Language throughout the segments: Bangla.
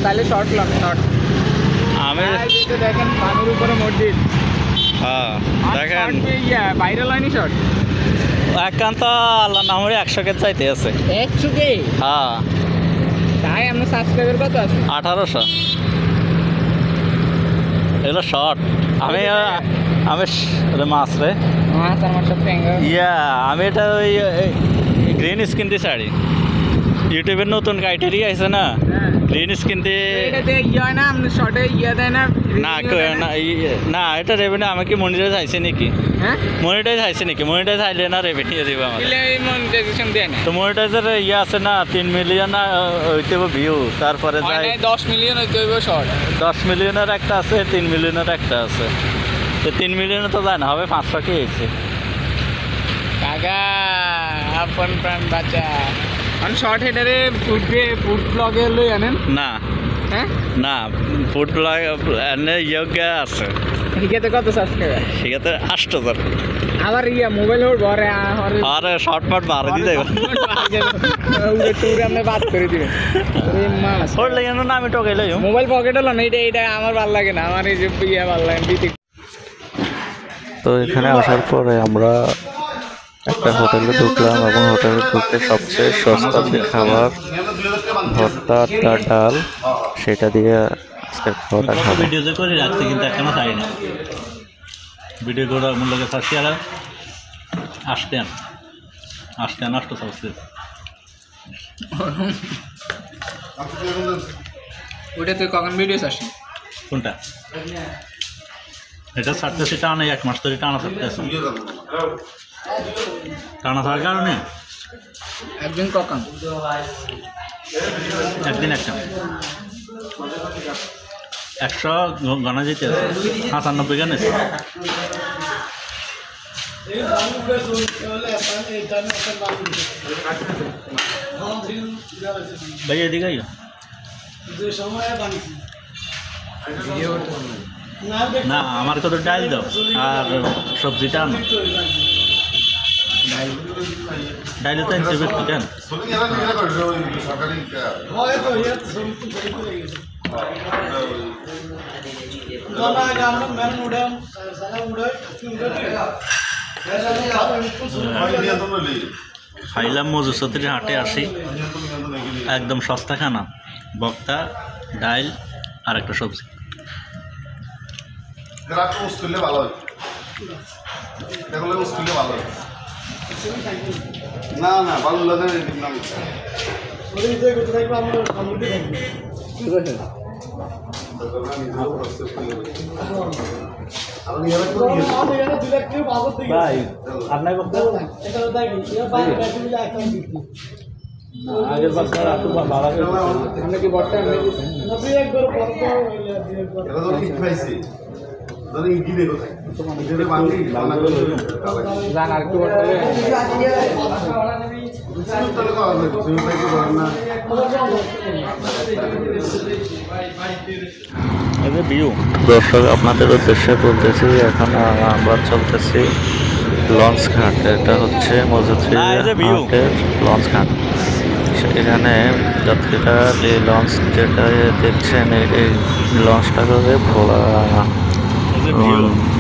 তাহলে শর্ট লং শর্ট। আমি দেখেন পানির উপরে মসজিদ। হ্যাঁ দেখেন ভাইরাল হয়নি শর্ট। একান্ত আল্লাহ নামরে 100 কে চাইতে আছে। 100 কে? হ্যাঁ তাই আপনার সাবস্ক্রাইবার কত আছে? 1800। এগুলো শর্ট। আমি মাছ রে মাছ আমার সব ট্যাঙ্গার। আমি এটা ওই গ্রিন স্ক্রিন দিয়ে ছাড়ি। ইউটিউবের নতুন ক্রাইটেরিয়া আছে না, গ্রিন স্ক্রিন দিয়ে হয় না আপনি শর্টে দেয় না? না এটা রেভিনিউ আমাকে মনিটাইজ আইছে নাকি? হ্যাঁ মনিটাইজ আইছে নাকি? মনিটাইজ আইলে না রেভিনিউ দিব আমার। মনিটাইজেশন দেয় না তো মনিটাইজের আছে না 3 মিলিয়ন হইতে ভিউ, তারপরে যাই 10 মিলিয়ন হইতে হইব শর্ট। 10 মিলিয়নের একটা আছে, 3 মিলিয়নের একটা আছে। তো 3 মিলিয়নে তো যায় না, হবে 500 কে হয়েছে। কাকা আপন প্রাণ বাঁচা। আমি শর্ট হেডারে ফুড ব্লগে লই আনেন না হ্যাঁ না ফুড ব্লগ ইয়োগা আছে। ঠিকাতে কত সাবস্ক্রাইবার? ঠিকাতে 8000। আবার মোবাইল হোর ঘরে আরে শর্ট মার্ট বাড়ে দিতে টুরে আপনি বাদ করে দিবেন। ওর লাগে না আমি টোকাই লই মোবাইল পকেট হলো না, এটা আমার ভালো লাগে না। আমার এই যে ভালো লাগে দিতে। তো এখানে আসার পরে আমরা একটা হোটেলে ঢুকলাম এবং হোটেলে ঢুকতে সবচেয়ে সস্তা যে খাবার ভর্তা ডাল, সেটা দিয়ে আজকের খাওয়াটা খাবো। ভিডিও যে করে রাখছি কিন্তু এখনো চাই না ভিডিও করে মূল্যকে চাচ্ছি। আর আসতে নষ্ট চাচ্ছি। ওটা তুই কখন ভিডিও আসি? কোনটা? এটা ছাড়তেছি টানা 1 মাস ধরে টানা ছাড়তেছে। টানা থাকার কারণে একদিন কখন? একদিন একটা 100 গণা যেতে আছে 95 গান আছে। ভাই এদিকে আইও। না আমার কত ডাল দাও আর সবজিটা আনো। ডাইলে তো এনসি বেশ কেন খাইলাম মজুসতির হাটে আসি, একদম সস্তা খানা, বক্তা ডাইল আর একটা সবজি। না না ভালো লাগে ভাই আপনার আগের বছর আপনি কি বর্তা জান আর একটু দর্শক আপনাদের উদ্দেশ্যে বলতেছি, এখন আমরা চলতেছি লঞ্চ ঘাট। এটা হচ্ছে মজুদ্রি ঘাটের লঞ্চ ঘাট। এখানে যাত্রীরা যে লঞ্চ যেটা দেখছেন, এই লঞ্চটা করে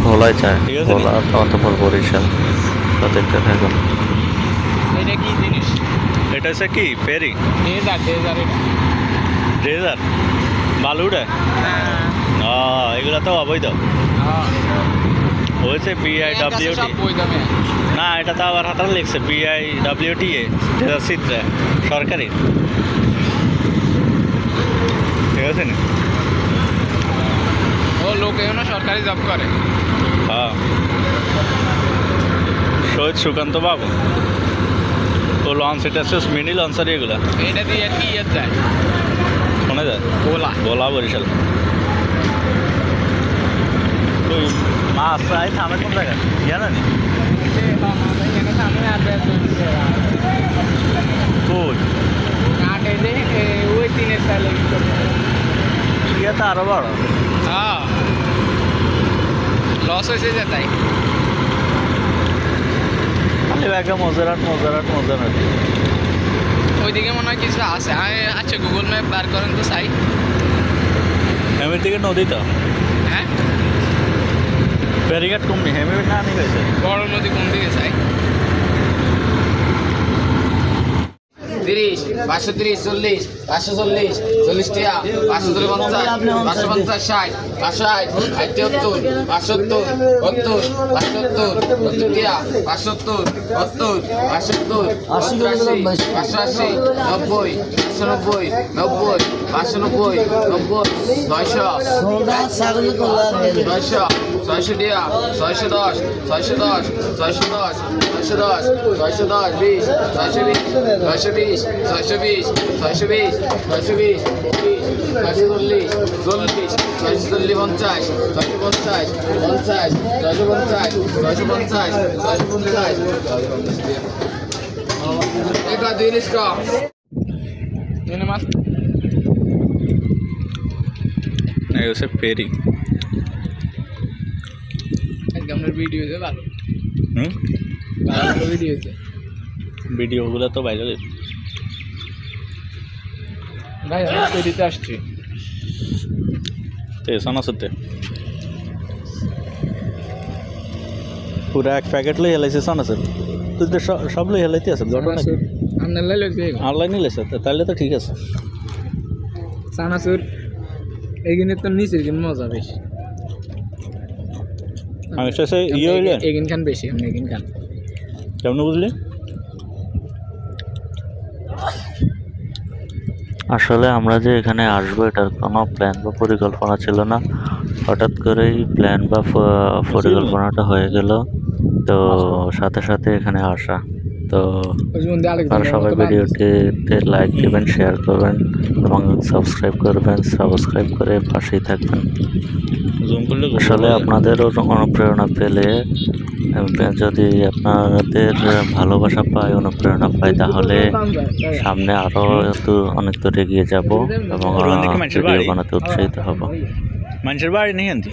ভোলায় যায়, ভোলা অন্তঃপুর বরিশাল। তো দেখতে থাকুন। এটা কি জিনিস? এটা হচ্ছে কি ফেরি? ড্রেজার বালুটা এগুলো তো অবৈধ হয়েছে। BIWT না, এটা তো আবার হাতার লিখছে BIWTA, যেটা চিত্রা সরকারি। ঠিক আছে না? ও লোক এখানে সরকারি জব করে। হ্যাঁ, শহীদ সুকান্ত বাবু। ও লঞ্চ, এটা হচ্ছে মিনি লঞ্চার। এগুলা এটা দিয়ে কি যায়? শোনা যায় ভোলা বরিশাল। তো মাছ প্রায় থামে কোন জায়গায় জানি ওই তিনের সাইলে ইয়ে তো আরো বড়। হ্যাঁ লস হয়েছে যে তাই। মজারাট ওইদিকে মনে হয় কিছু আছে। আচ্ছা গুগল ম্যাপ বার করেন তো চাই। থেকে নদী তো হ্যাঁ ফেরিঘাট কমনি হেমে না আমি গেছে বড় নদী কোন দিকে চাই 30 530 40 540 40 টাকা 550 550 60 560 78 570 70 টাকা 570 70 580 580 90 590 590 900 600 টাকা 610 610 610 610 610 20 620 620 620 620 640 640 50 650 50 650 650 দিলিস কা এনে মাছ এই হচ্ছে ফেরি আমরা ভিডিও দে ভালো ভালো ভিডিও দে ভিডিওগুলো তো বাইরে ভাই আমি ফেরিতে আসছি স্টেশন আছে পুরো এক প্যাকেট লই হেলাইছে সান আছে তুই তো সব লই হেলাইতে আছে ঘটনা কি আমরা লাইলে অনলাইনে লেছে তাহলে তো ঠিক আছে সানাসুর এইখানে তো নিচের কিন্তু মজা বেশি আমি শেষে ইয়ে হইলে এগিন খান বেশি আমি এগিন খান কেমন বুঝলি আসলে আমরা যে এখানে আসবো এটার কোনো প্ল্যান বা পরিকল্পনা ছিল না, হঠাৎ করেই প্ল্যান বা পরিকল্পনাটা হয়ে গেল, তো সাথে সাথে এখানে আসা। তো আপনারা সবাই ভিডিওটিতে লাইক দেবেন, শেয়ার করবেন এবং সাবস্ক্রাইব করবেন, সাবস্ক্রাইব করে পাশেই থাকবেন। আসলে আপনাদেরও অনুপ্রেরণা পেলে, যদি আপনাদের ভালোবাসা পায়, অনুপ্রেরণা পায়, তাহলে সামনে আরও অনেক দূর এগিয়ে যাব এবং ভিডিও বানাতে উৎসাহিত হব। মানুষের বাড়ি নেই আনতে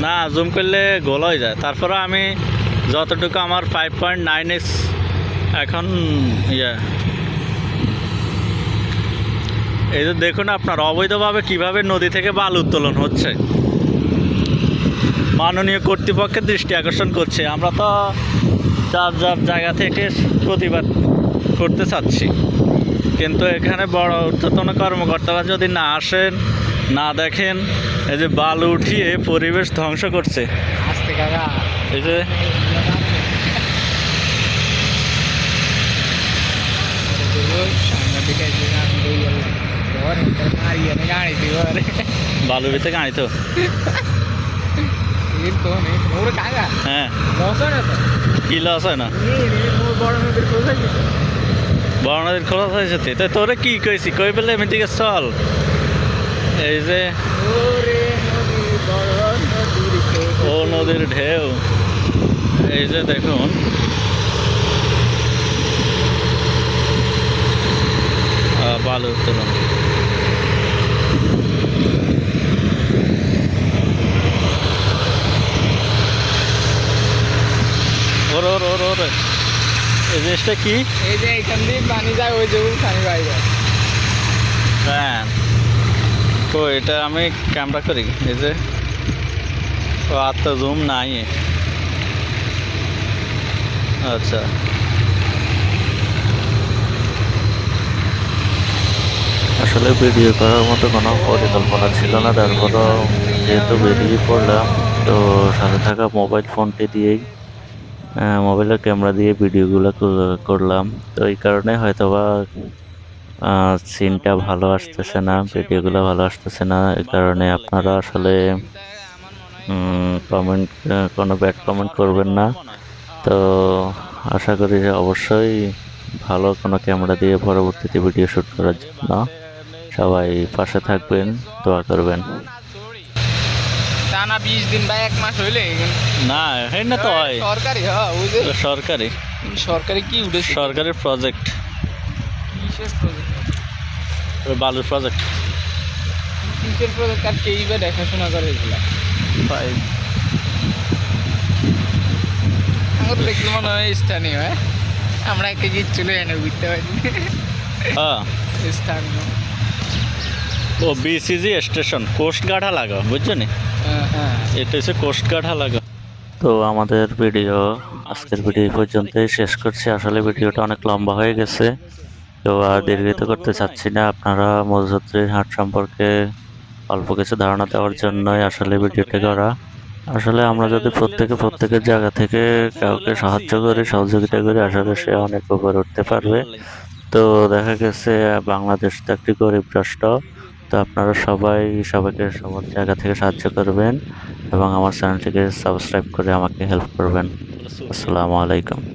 না, জুম করলে গোল হয়ে যায়। তারপরে আমি যতটুকু আমার 5.9x এখন এই যে দেখুন আপনার অবৈধভাবে কিভাবে নদী থেকে বালু উত্তোলন হচ্ছে, মাননীয় কর্তৃপক্ষের দৃষ্টি আকর্ষণ করছে। আমরা তো যার যার জায়গা থেকে প্রতিবাদ করতে চাচ্ছি, কিন্তু এখানে বড় ঊর্ধ্বতন কর্মকর্তারা যদি না আসেন, না দেখেন, এই যে বালু উঠিয়ে পরিবেশ ধ্বংস করছে। এই যে বালু ভিতরে গাড়ি তো হ্যাঁ কি লস হয় না, বড় নদীর খোলা হয়েছে। তো তোরে কি কইছি, কই পেলে এমনি দিকে চল। এই যে ও নদীর ঢেউ, এই যে দেখুন বালু উত্তোলন। ওরে ওরে ওরে ওরে, এই জিনিসটা কি? এই যে এখান দিয়ে পানি যায়, ওই যে পানি বাইরে। হ্যাঁ, তো এটা আমি ক্যামেরা করি। এই যে ও আর তো জুম নাই। আচ্ছা, আসলে ভিডিও করার মতো কোনো পরিকল্পনা ছিল না, তারপরও যেহেতু বেরিয়ে পড়লাম, তো সাথে থাকা মোবাইল ফোনটি দিয়েই, মোবাইলের ক্যামেরা দিয়ে ভিডিওগুলো করলাম। তো এই কারণে হয়তোবা সিনটা ভালো আসতেছে না, ভিডিওগুলো ভালো আসতেছে না। এই কারণে আপনারা আসলে কমেন্ট, কোনো ব্যাড কমেন্ট করবেন না। তো আশা করি যে অবশ্যই ভালো কোনো ক্যামেরা দিয়ে পরবর্তীতে ভিডিও শ্যুট করার জন্য সবাই পাশে থাকবেন, দোয়া করবেন। টানা 20 দিন বা 1 মাস হইলে না, হ্যাঁ না তো হয় সরকারি। হ্যাঁ, ওই যে সরকারি সরকারি কি উঠেছে, সরকারি প্রজেক্ট, কিসের প্রজেক্ট? ওই বালুর প্রজেক্ট। কিসের প্রজেক্ট আর কেই বা দেখাশোনা করে এগুলা? আমার দেখলে মনে হয় স্থানীয়। হ্যাঁ, আমরা একে গিয়ে চলে এনে বুঝতে পারি। হ্যাঁ স্থানীয়। ও বিসিজি স্টেশন কোস্টগার্ড হালাগা বুঝছো নি, হ্যাঁ এটা হচ্ছে কোস্টগার্ড হালাগা। তো আমাদের ভিডিও আজকের ভিডিও এই পর্যন্তই শেষ করছি। আসলে ভিডিওটা অনেক লম্বা হয়ে গেছে, তো আর দীর্ঘায়িত করতে চাচ্ছি না। আপনারা মধুচন্দ্রীর হাট সম্পর্কে অল্প কিছু ধারণা দেওয়ার জন্যই আসলে ভিডিওটা করা। আসলে আমরা যদি প্রত্যেকের জায়গা থেকে কাউকে সাহায্য করি, সহযোগিতা করি, আসলে সে অনেক উপরে উঠতে পারবে। তো দেখা গেছে বাংলাদেশ তো একটি গরিব রাষ্ট্র। তো আপনারা সবাইকে সবার জায়গা থেকে সাহায্য করবেন এবং আমার চ্যানেলটিকে সাবস্ক্রাইব করে আমাকে হেল্প করবেন। আসসালামু আলাইকুম।